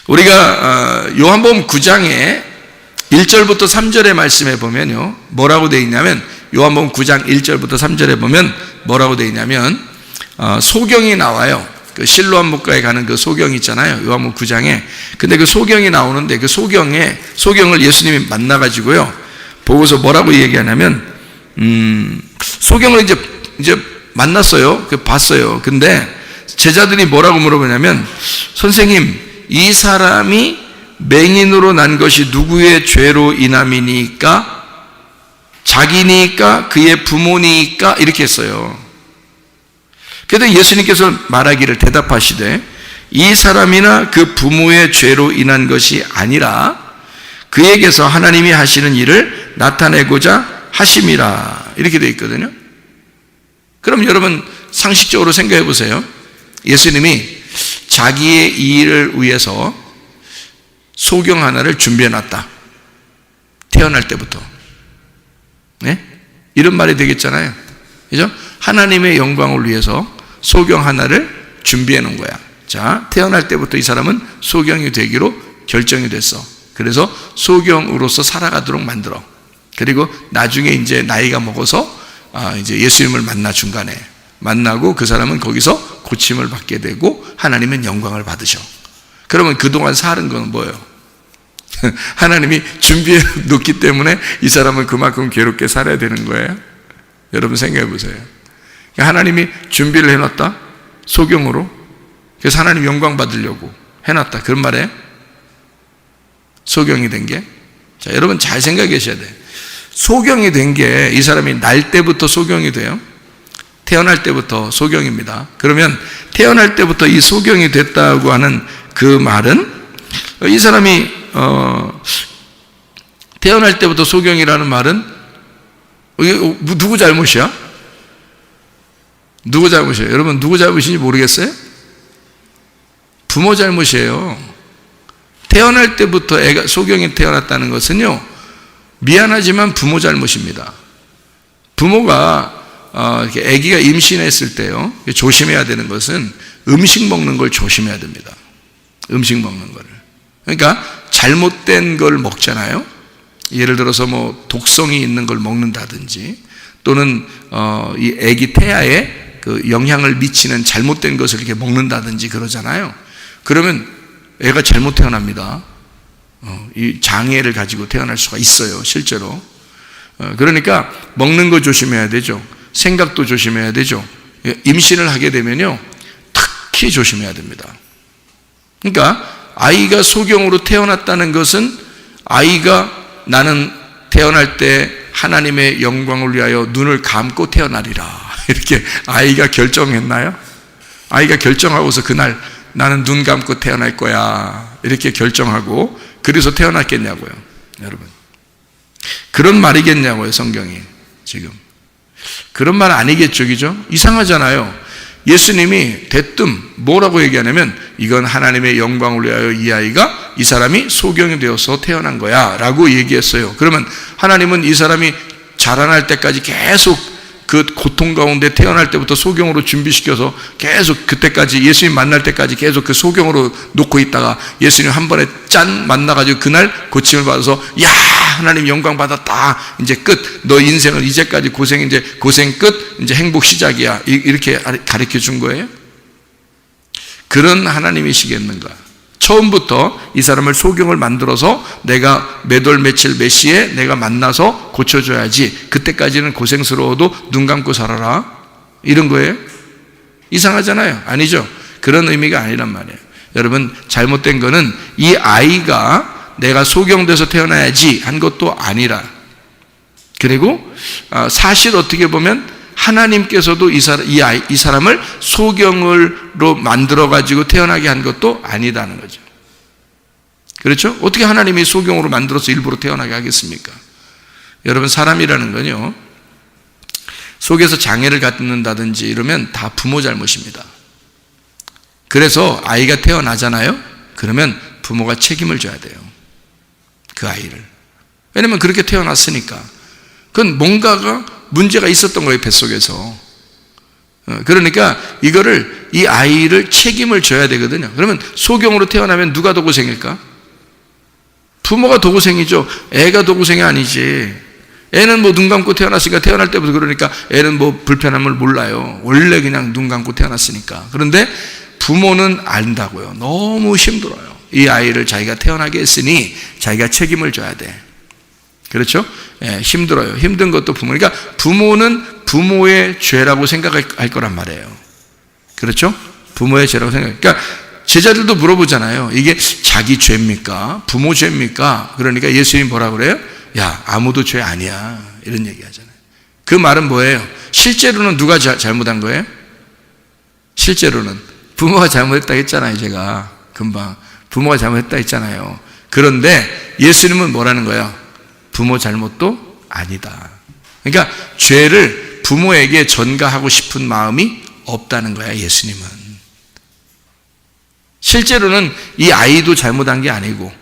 우리가 요한복음 9장에 1절부터 3절의 말씀에 보면요, 뭐라고 되어 있냐면, 요한복음 9장 1절부터 3절에 보면 뭐라고 되어 있냐면, 소경이 나와요. 그 실로암 목가에 가는 그 소경 있잖아요, 요한복음 9장에. 근데 그 소경이 나오는데, 그 소경을 예수님이 만나가지고요, 보고서 뭐라고 얘기하냐면, 소경을 이제 만났어요. 봤어요. 근데 제자들이 뭐라고 물어보냐면, 선생님, 이 사람이 맹인으로 난 것이 누구의 죄로 인함이니까? 자기니까? 그의 부모니까? 이렇게 했어요. 그래도 예수님께서 말하기를, 대답하시되, 이 사람이나 그 부모의 죄로 인한 것이 아니라 그에게서 하나님이 하시는 일을 나타내고자 하심이라, 이렇게 되어 있거든요. 그럼 여러분 상식적으로 생각해 보세요. 예수님이 자기의 일을 위해서 소경 하나를 준비해 놨다, 태어날 때부터. 네? 이런 말이 되겠잖아요. 그죠? 하나님의 영광을 위해서 소경 하나를 준비해 놓은 거야. 자, 태어날 때부터 이 사람은 소경이 되기로 결정이 됐어. 그래서 소경으로서 살아가도록 만들어. 그리고 나중에 이제 나이가 먹어서 이제 예수님을 만나, 중간에 만나고 그 사람은 거기서 고침을 받게 되고 하나님은 영광을 받으셔. 그러면 그동안 사는 건 뭐예요? 하나님이 준비해 놓기 때문에 이 사람은 그만큼 괴롭게 살아야 되는 거예요. 여러분 생각해 보세요. 하나님이 준비를 해놨다, 소경으로. 그래서 하나님 영광 받으려고 해놨다, 그런 말이에요. 소경이 된 게. 자, 여러분 잘 생각해 계셔야 돼요. 소경이 된 게, 이 사람이 날 때부터 소경이 돼요. 태어날 때부터 소경입니다. 그러면 태어날 때부터 이 소경이 됐다고 하는 그 말은, 이 사람이 태어날 때부터 소경이라는 말은 누구 잘못이야? 누구 잘못이에요? 여러분 누구 잘못인지 모르겠어요? 부모 잘못이에요. 태어날 때부터 애가 소경이 태어났다는 것은요, 미안하지만 부모 잘못입니다. 부모가 이렇게 아기가 임신했을 때요, 조심해야 되는 것은 음식 먹는 걸 조심해야 됩니다. 음식 먹는 거를. 그러니까 잘못된 걸 먹잖아요. 예를 들어서 뭐 독성이 있는 걸 먹는다든지, 또는 이 아기 태아에 그 영향을 미치는 잘못된 것을 이렇게 먹는다든지 그러잖아요. 그러면 애가 잘못 태어납니다. 이 장애를 가지고 태어날 수가 있어요, 실제로. 그러니까 먹는 거 조심해야 되죠. 생각도 조심해야 되죠. 임신을 하게 되면요, 특히 조심해야 됩니다. 그러니까 아이가 소경으로 태어났다는 것은, 아이가 나는 태어날 때 하나님의 영광을 위하여 눈을 감고 태어나리라, 이렇게 아이가 결정했나요? 아이가 결정하고서 그날 나는 눈 감고 태어날 거야, 이렇게 결정하고 그래서 태어났겠냐고요, 여러분. 그런 말이겠냐고요, 성경이 지금. 그런 말 아니겠죠, 그죠? 이상하잖아요. 예수님이 대뜸 뭐라고 얘기하냐면, 이건 하나님의 영광을 위하여 이 아이가, 이 사람이 소경이 되어서 태어난 거야 라고 얘기했어요. 그러면 하나님은 이 사람이 자라날 때까지 계속 그 고통 가운데 태어날 때부터 소경으로 준비시켜서 계속 그때까지, 예수님 만날 때까지 계속 그 소경으로 놓고 있다가 예수님 한 번에 짠 만나가지고 그날 고침을 받아서, 야, 하나님 영광 받았다, 이제 끝, 너 인생은 이제까지 고생, 이제 고생 끝, 이제 행복 시작이야, 이렇게 가르쳐 준 거예요? 그런 하나님이시겠는가? 처음부터 이 사람을 소경을 만들어서 내가 몇 월 며칠 몇 시에 내가 만나서 고쳐줘야지, 그때까지는 고생스러워도 눈 감고 살아라, 이런 거예요? 이상하잖아요. 아니죠? 그런 의미가 아니란 말이에요. 여러분, 잘못된 거는 이 아이가 내가 소경돼서 태어나야지 한 것도 아니라, 그리고 사실 어떻게 보면 하나님께서도 이 사람을 소경으로 만들어가지고 태어나게 한 것도 아니다는 거죠. 그렇죠? 어떻게 하나님이 소경으로 만들어서 일부러 태어나게 하겠습니까? 여러분, 사람이라는 건요, 속에서 장애를 갖는다든지 이러면 다 부모 잘못입니다. 그래서 아이가 태어나잖아요? 그러면 부모가 책임을 져야 돼요, 그 아이를. 왜냐면 그렇게 태어났으니까. 그건 뭔가가 문제가 있었던 거예요, 뱃속에서. 그러니까 이 아이를 책임을 져야 되거든요. 그러면 소경으로 태어나면 누가 더 고생일까? 부모가 더 고생이죠. 애가 더 고생이 아니지. 애는 뭐 눈 감고 태어났으니까, 태어날 때부터 그러니까 애는 뭐 불편함을 몰라요. 원래 그냥 눈 감고 태어났으니까. 그런데 부모는 안다고요. 너무 힘들어요. 이 아이를 자기가 태어나게 했으니 자기가 책임을 져야 돼. 그렇죠? 예, 힘들어요. 힘든 것도 부모. 그러니까 부모는 부모의 죄라고 생각할 거란 말이에요. 그렇죠? 부모의 죄라고 생각. 그러니까 제자들도 물어보잖아요. 이게 자기 죄입니까? 부모 죄입니까? 그러니까 예수님이 뭐라 그래요? 야, 아무도 죄 아니야. 이런 얘기 하잖아요. 그 말은 뭐예요? 실제로는 누가 잘못한 거예요? 실제로는 부모가 잘못했다 했잖아요. 제가 금방 부모가 잘못했다 했잖아요. 그런데 예수님은 뭐라는 거예요? 부모 잘못도 아니다. 그러니까 죄를 부모에게 전가하고 싶은 마음이 없다는 거야, 예수님은. 실제로는 이 아이도 잘못한 게 아니고,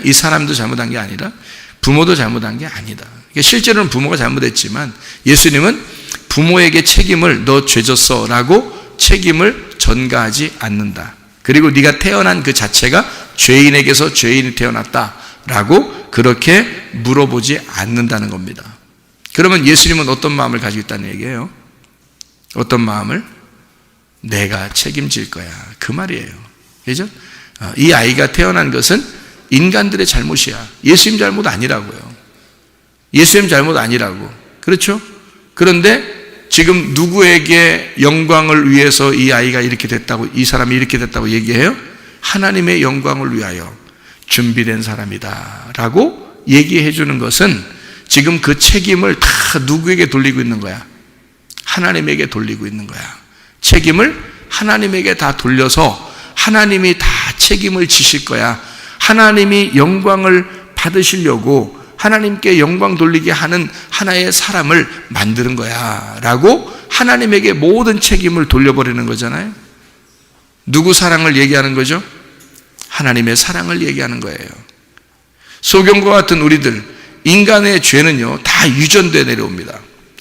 이 사람도 잘못한 게 아니라 부모도 잘못한 게 아니다. 그러니까 실제로는 부모가 잘못했지만 예수님은 부모에게 책임을 너 죄졌어 라고 책임을 전가하지 않는다. 그리고 네가 태어난 그 자체가 죄인에게서 죄인이 태어났다 라고 그렇게 물어보지 않는다는 겁니다. 그러면 예수님은 어떤 마음을 가지고 있다는 얘기예요? 어떤 마음을? 내가 책임질 거야. 그 말이에요. 그죠? 이 아이가 태어난 것은 인간들의 잘못이야. 예수님 잘못 아니라고요. 예수님 잘못 아니라고. 그렇죠? 그런데 지금 누구에게 영광을 위해서 이 아이가 이렇게 됐다고, 이 사람이 이렇게 됐다고 얘기해요? 하나님의 영광을 위하여 준비된 사람이다 라고 얘기해 주는 것은 지금 그 책임을 다 누구에게 돌리고 있는 거야? 하나님에게 돌리고 있는 거야. 책임을 하나님에게 다 돌려서 하나님이 다 책임을 지실 거야. 하나님이 영광을 받으시려고 하나님께 영광 돌리게 하는 하나의 사람을 만드는 거야 라고 하나님에게 모든 책임을 돌려버리는 거잖아요. 누구 사랑을 얘기하는 거죠? 하나님의 사랑을 얘기하는 거예요. 소경과 같은 우리들, 인간의 죄는요 다 유전돼 내려옵니다.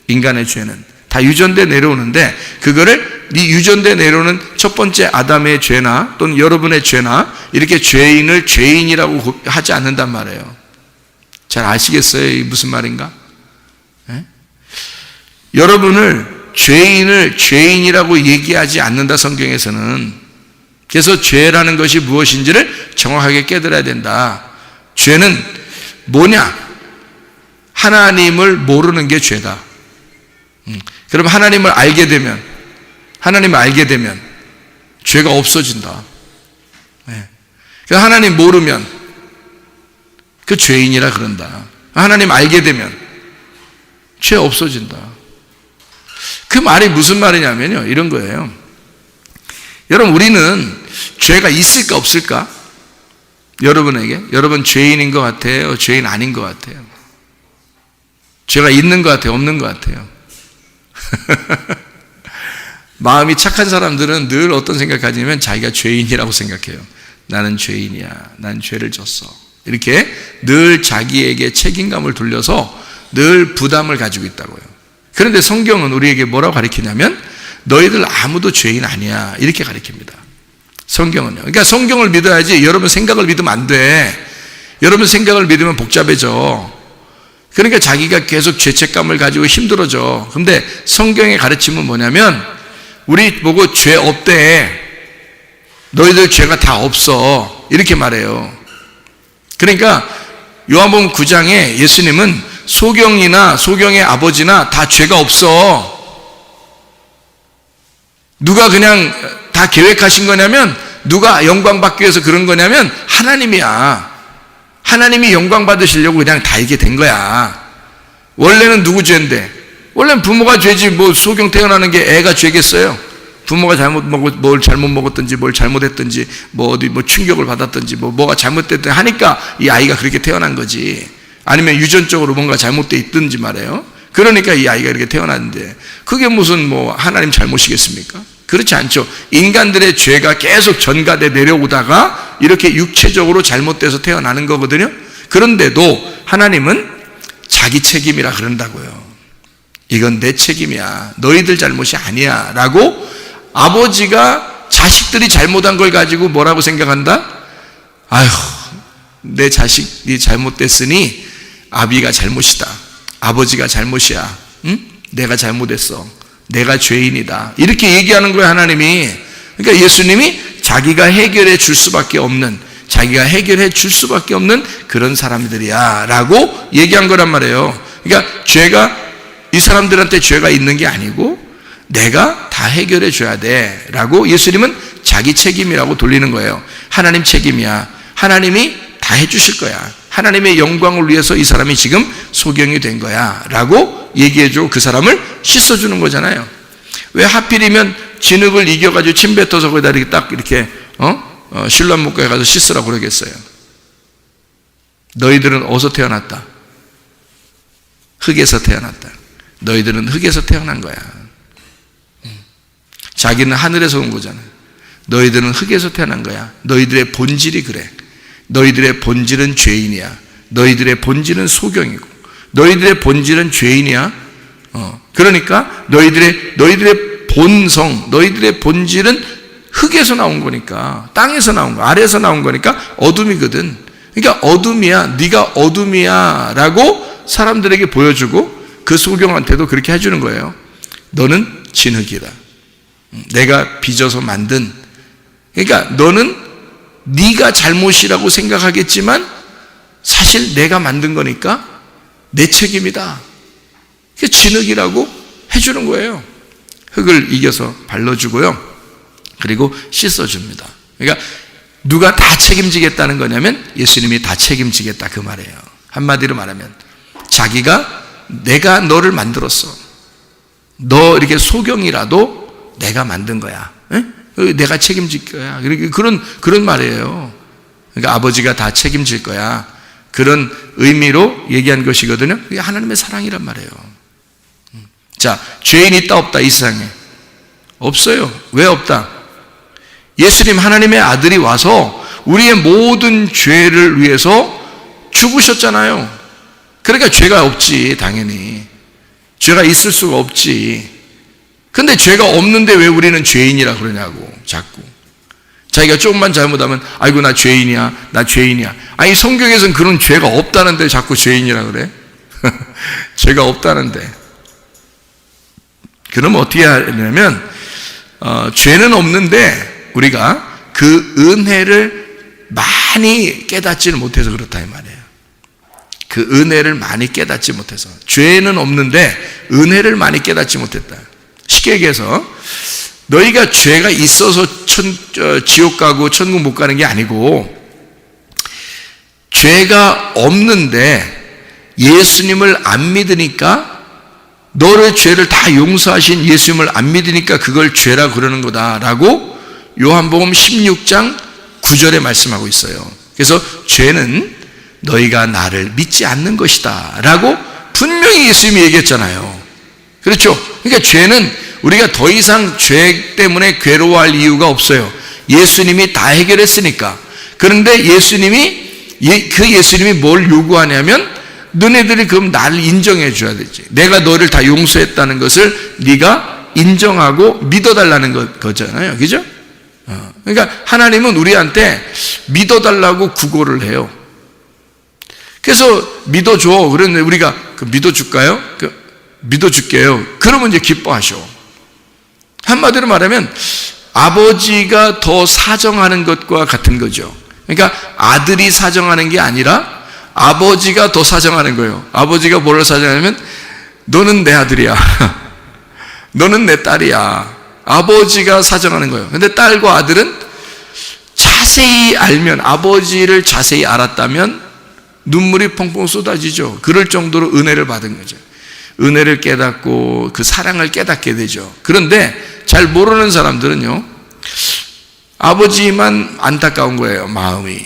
인간의 죄는 다 유전돼 내려오는데 그거를 이 유전돼 내려오는 첫 번째 아담의 죄나 또는 여러분의 죄나 이렇게 죄인을 죄인이라고 하지 않는단 말이에요. 잘 아시겠어요? 이게 무슨 말인가? 예? 여러분을 죄인을 죄인이라고 얘기하지 않는다, 성경에서는. 그래서 죄라는 것이 무엇인지를 정확하게 깨달아야 된다. 죄는 뭐냐? 하나님을 모르는 게 죄다. 그럼 하나님을 알게 되면 죄가 없어진다. 예. 하나님 모르면 그 죄인이라 그런다. 하나님 알게 되면 죄 없어진다. 그 말이 무슨 말이냐면요, 이런 거예요. 여러분, 우리는 죄가 있을까 없을까? 여러분에게? 여러분 죄인인 것 같아요? 죄인 아닌 것 같아요? 죄가 있는 것 같아요? 없는 것 같아요? 마음이 착한 사람들은 늘 어떤 생각하냐면 자기가 죄인이라고 생각해요. 나는 죄인이야. 난 죄를 졌어. 이렇게 늘 자기에게 책임감을 돌려서 늘 부담을 가지고 있다고요. 그런데 성경은 우리에게 뭐라고 가르치냐면 너희들 아무도 죄인 아니야. 이렇게 가르칩니다. 성경은요. 그러니까 성경을 믿어야지 여러분 생각을 믿으면 안 돼. 여러분 생각을 믿으면 복잡해져. 그러니까 자기가 계속 죄책감을 가지고 힘들어져. 근데 성경의 가르침은 뭐냐면 우리 보고 죄 없대. 너희들 죄가 다 없어. 이렇게 말해요. 그러니까 요한복음 9장에 예수님은 소경이나 소경의 아버지나 다 죄가 없어. 누가 그냥 다 계획하신 거냐면, 누가 영광 받기 위해서 그런 거냐면 하나님이야. 하나님이 영광 받으시려고 그냥 다 이게 된 거야. 원래는 누구 죄인데? 원래는 부모가 죄지. 뭐 소경 태어나는 게 애가 죄겠어요? 부모가 뭘 잘못 먹었든지 뭘 잘못했든지 뭐 어디 뭐 충격을 받았든지 뭐가 잘못됐든지 하니까 이 아이가 그렇게 태어난 거지. 아니면 유전적으로 뭔가 잘못돼 있든지 말이에요. 그러니까 이 아이가 이렇게 태어났는데 그게 무슨 뭐 하나님 잘못이겠습니까? 그렇지 않죠. 인간들의 죄가 계속 전가돼 내려오다가 이렇게 육체적으로 잘못돼서 태어나는 거거든요. 그런데도 하나님은 자기 책임이라 그런다고요. 이건 내 책임이야. 너희들 잘못이 아니야. 라고 아버지가 자식들이 잘못한 걸 가지고 뭐라고 생각한다? 아휴, 내 자식이 잘못됐으니 아비가 잘못이다. 아버지가 잘못이야. 응? 내가 잘못했어. 내가 죄인이다. 이렇게 얘기하는 거예요, 하나님이. 그러니까 예수님이 자기가 해결해 줄 수밖에 없는, 자기가 해결해 줄 수밖에 없는 그런 사람들이야 라고 얘기한 거란 말이에요. 그러니까 죄가, 이 사람들한테 죄가 있는 게 아니고 내가 다 해결해 줘야 돼 라고 예수님은 자기 책임이라고 돌리는 거예요. 하나님 책임이야. 하나님이 다 해주실 거야. 하나님의 영광을 위해서 이 사람이 지금 소경이 된 거야 라고 얘기해주고 그 사람을 씻어주는 거잖아요. 왜 하필이면 진흙을 이겨가지고 침 뱉어서 거기다 이렇게 딱 이렇게 신랑목가에 가서 씻으라고 그러겠어요. 너희들은 어디서 태어났다? 흙에서 태어났다. 너희들은 흙에서 태어난 거야. 자기는 하늘에서 온 거잖아. 너희들은 흙에서 태어난 거야. 너희들의 본질이 그래. 너희들의 본질은 죄인이야. 너희들의 본질은 소경이고 너희들의 본질은 죄인이야. 그러니까 너희들의 본성, 너희들의 본질은 흙에서 나온 거니까, 땅에서 나온 거, 아래에서 나온 거니까 어둠이거든. 그러니까 어둠이야. 네가 어둠이야 라고 사람들에게 보여주고 그 소경한테도 그렇게 해주는 거예요. 너는 진흙이다. 내가 빚어서 만든, 그러니까 너는 네가 잘못이라고 생각하겠지만 사실 내가 만든 거니까 내 책임이다. 그게 진흙이라고 해주는 거예요. 흙을 이겨서 발라주고요. 그리고 씻어줍니다. 그러니까 누가 다 책임지겠다는 거냐면 예수님이 다 책임지겠다 그 말이에요. 한마디로 말하면 자기가 내가 너를 만들었어. 너 이렇게 소경이라도 내가 만든 거야. 에? 내가 책임질 거야. 그런 말이에요. 그러니까 아버지가 다 책임질 거야. 그런 의미로 얘기한 것이거든요. 그게 하나님의 사랑이란 말이에요. 자, 죄인 있다 없다 이 세상에? 없어요. 왜 없다? 예수님 하나님의 아들이 와서 우리의 모든 죄를 위해서 죽으셨잖아요. 그러니까 죄가 없지, 당연히. 죄가 있을 수가 없지. 근데 죄가 없는데 왜 우리는 죄인이라 그러냐고, 자꾸. 자기가 조금만 잘못하면, 아이고, 나 죄인이야, 나 죄인이야. 아니, 성경에서는 그런 죄가 없다는데 자꾸 죄인이라 그래? 죄가 없다는데. 그럼 어떻게 하냐면, 죄는 없는데, 우리가 그 은혜를 많이 깨닫지를 못해서 그렇다, 이 말이에요. 그 은혜를 많이 깨닫지 못해서. 죄는 없는데, 은혜를 많이 깨닫지 못했다. 쉽게 얘기해서 너희가 죄가 있어서 지옥 가고 천국 못 가는 게 아니고 죄가 없는데 예수님을 안 믿으니까 너의 죄를 다 용서하신 예수님을 안 믿으니까 그걸 죄라 그러는 거다라고 요한복음 16장 9절에 말씀하고 있어요. 그래서 죄는 너희가 나를 믿지 않는 것이다 라고 분명히 예수님이 얘기했잖아요. 그렇죠? 그러니까 죄는 우리가 더 이상 죄 때문에 괴로워할 이유가 없어요. 예수님이 다 해결했으니까. 그런데 예수님이 뭘 요구하냐면 너네들이 그럼 나를 인정해 줘야 되지. 내가 너를 다 용서했다는 것을 네가 인정하고 믿어달라는 거잖아요. 그죠? 그러니까 하나님은 우리한테 믿어달라고 구걸을 해요. 그래서 믿어줘. 그런데 우리가 믿어줄까요? 믿어줄게요. 그러면 이제 기뻐하셔. 한마디로 말하면 아버지가 더 사정하는 것과 같은 거죠. 그러니까 아들이 사정하는 게 아니라 아버지가 더 사정하는 거예요. 아버지가 뭘 사정하냐면 너는 내 아들이야. 너는 내 딸이야. 아버지가 사정하는 거예요. 근데 딸과 아들은 자세히 알면, 아버지를 자세히 알았다면 눈물이 펑펑 쏟아지죠. 그럴 정도로 은혜를 받은 거죠. 은혜를 깨닫고 그 사랑을 깨닫게 되죠. 그런데 잘 모르는 사람들은요, 아버지만 안타까운 거예요, 마음이.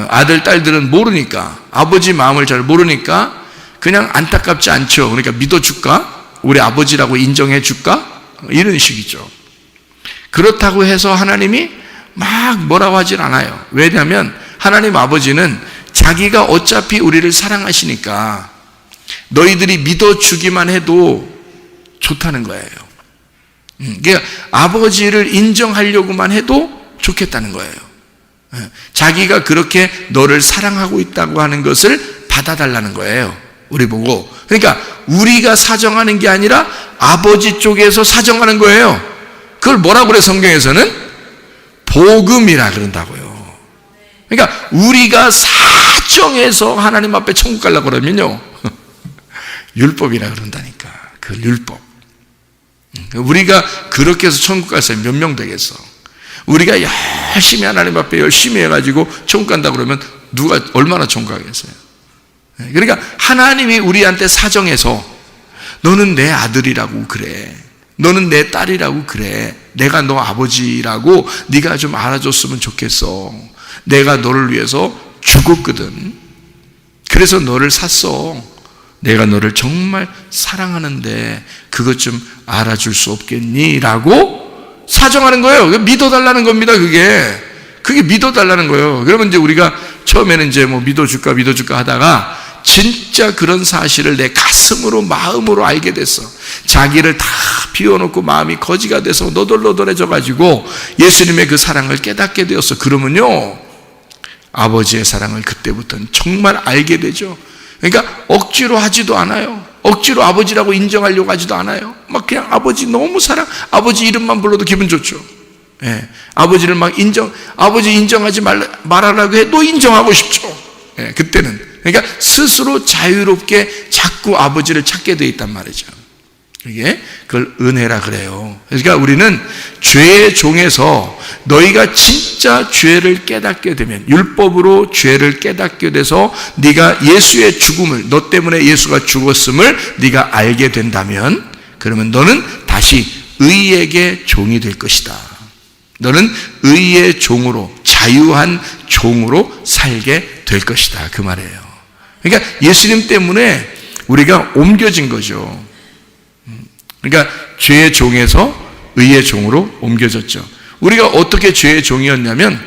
아들, 딸들은 모르니까, 아버지 마음을 잘 모르니까 그냥 안타깝지 않죠. 그러니까 믿어줄까? 우리 아버지라고 인정해 줄까? 이런 식이죠. 그렇다고 해서 하나님이 막 뭐라고 하질 않아요. 왜냐하면 하나님 아버지는 자기가 어차피 우리를 사랑하시니까 너희들이 믿어주기만 해도 좋다는 거예요. 그러니까 아버지를 인정하려고만 해도 좋겠다는 거예요. 자기가 그렇게 너를 사랑하고 있다고 하는 것을 받아달라는 거예요. 우리 보고. 그러니까 우리가 사정하는 게 아니라 아버지 쪽에서 사정하는 거예요. 그걸 뭐라고 그래 성경에서는? 복음이라 그런다고요. 그러니까 우리가 사정해서 하나님 앞에 천국 가려고 그러면요 율법이라 그런다니까. 그 율법. 우리가 그렇게 해서 천국 갈 사람이 몇 명 되겠어? 우리가 열심히 하나님 앞에 열심히 해가지고 천국 간다 그러면 누가 얼마나 천국 가겠어요? 그러니까 하나님이 우리한테 사정해서 너는 내 아들이라고 그래, 너는 내 딸이라고 그래, 내가 너 아버지라고 네가 좀 알아줬으면 좋겠어. 내가 너를 위해서 죽었거든. 그래서 너를 샀어. 내가 너를 정말 사랑하는데 그것 좀 알아줄 수 없겠니? 라고 사정하는 거예요. 믿어달라는 겁니다. 그게 믿어달라는 거예요. 그러면 이제 우리가 처음에는 이제 뭐 믿어줄까 하다가 진짜 그런 사실을 내 가슴으로 마음으로 알게 됐어. 자기를 다 비워놓고 마음이 거지가 돼서 너덜너덜해져 가지고 예수님의 그 사랑을 깨닫게 되었어. 그러면요 아버지의 사랑을 그때부터는 정말 알게 되죠. 그러니까 억지로 하지도 않아요. 억지로 아버지라고 인정하려고 하지도 않아요. 막 그냥 아버지 너무 사랑, 아버지 이름만 불러도 기분 좋죠. 예, 아버지를 막 아버지 인정하지 말라고 해도 인정하고 싶죠. 예, 그때는. 그러니까 스스로 자유롭게 자꾸 아버지를 찾게 돼 있단 말이죠. 이게 그걸 은혜라 그래요. 그러니까 우리는 죄의 종에서 너희가 진짜 죄를 깨닫게 되면, 율법으로 죄를 깨닫게 돼서 네가 예수의 죽음을, 너 때문에 예수가 죽었음을 네가 알게 된다면, 그러면 너는 다시 의에게 종이 될 것이다. 너는 의의 종으로, 자유한 종으로 살게 될 것이다. 그 말이에요. 그러니까 예수님 때문에 우리가 옮겨진 거죠. 그러니까 죄의 종에서 의의 종으로 옮겨졌죠. 우리가 어떻게 죄의 종이었냐면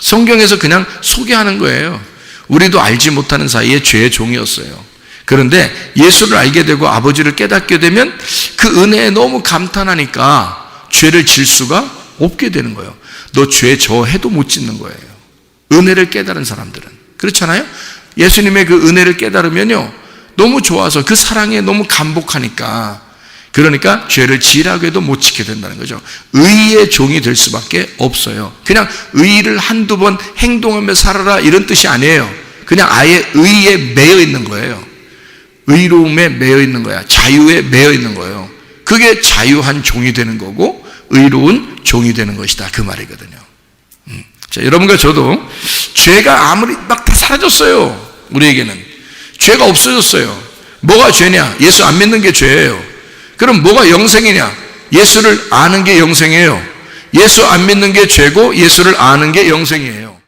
성경에서 그냥 소개하는 거예요. 우리도 알지 못하는 사이에 죄의 종이었어요. 그런데 예수를 알게 되고 아버지를 깨닫게 되면 그 은혜에 너무 감탄하니까 죄를 질 수가 없게 되는 거예요. 너 죄 저 해도 못 짓는 거예요. 은혜를 깨달은 사람들은. 그렇잖아요? 예수님의 그 은혜를 깨달으면요 너무 좋아서 그 사랑에 너무 감복하니까, 그러니까 죄를 지으라고 해도 못 지게 된다는 거죠. 의의 종이 될 수밖에 없어요. 그냥 의를 한두 번 행동하며 살아라 이런 뜻이 아니에요. 그냥 아예 의에 매여 있는 거예요. 의로움에 매여 있는 거야. 자유에 매여 있는 거예요. 그게 자유한 종이 되는 거고 의로운 종이 되는 것이다. 그 말이거든요. 자, 여러분과 저도 죄가 아무리 막 다 사라졌어요. 우리에게는 죄가 없어졌어요. 뭐가 죄냐? 예수 안 믿는 게 죄예요. 그럼 뭐가 영생이냐? 예수를 아는 게 영생이에요. 예수 안 믿는 게 죄고 예수를 아는 게 영생이에요.